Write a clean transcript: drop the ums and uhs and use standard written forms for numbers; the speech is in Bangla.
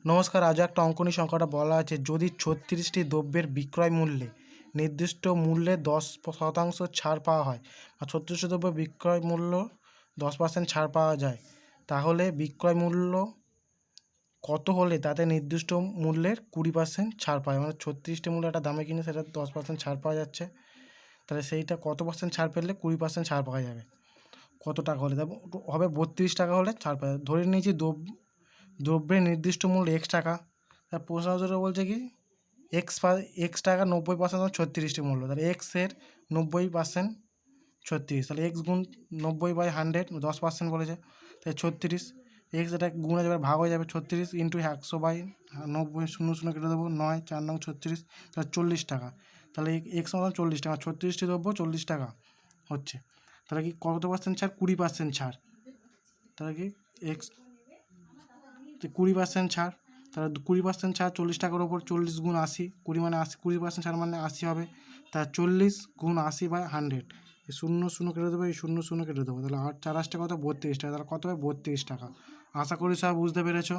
নমস্কার। আজ একটা অঙ্কনী সংখ্যাটা বলা আছে, যদি ৩৬টি দ্রব্যের বিক্রয় মূল্যে নির্দিষ্ট মূল্যে 10% ছাড় পাওয়া হয় বা ৩৬টি দ্রব্যের বিক্রয় মূল্য 10% ছাড় পাওয়া যায়, তাহলে বিক্রয় মূল্য কত হলে তাতে নির্দিষ্ট মূল্যের 20% ছাড় পায়? মানে 36টি মূল্য একটা দামে কিনে সেটা 10% ছাড় পাওয়া যাচ্ছে, তাহলে সেইটা কত পার্সেন্ট ছাড় পেলে 20% ছাড় পাওয়া যাবে? কত টাকা হলে হবে? 32 টাকা হলে ছাড় পাওয়া যাবে। ধরে নিয়েছি দ্রব্যের নির্দিষ্ট মূল্য এক্স টাকা। তার প্রশ্নটা বলছে কি এক্স টাকা 90% 36টি মূল্য, তাহলে এক্সের 90% 36, তাহলে এক্স গুণ 90/100 10% বলেছে, তাই 36। এক্স এটা গুণ হয়ে যাবে, ভাগ হয়ে যাবে, 36 ইন্টু 100/90, শূন্য শূন্য কেটে দেবো, 9 4 9 36, তাহলে 40 টাকা। তাহলে এক্স সমান 40 টাকা, 36টি দ্রব্য 40 টাকা হচ্ছে, তাহলে কি কত পার্সেন্ট ছাড়? 20% ছাড়। তাহলে কি এক্স 20% ছাড়, তাহলে 20% ছাড় 40 টাকার ওপর, 40 গুণ 80, 20 মানে 80, 20% ছাড় মানে 80 হবে, তা 40 গুণ 80/100, এই শূন্য শূন্য কেটে দেবো, এই শূন্য শূন্য কেটে দেবো, তাহলে 8 4 কত? 32 টাকা। তাহলে কত হবে? 32 টাকা। আশা করি সব বুঝতে পেরেছো।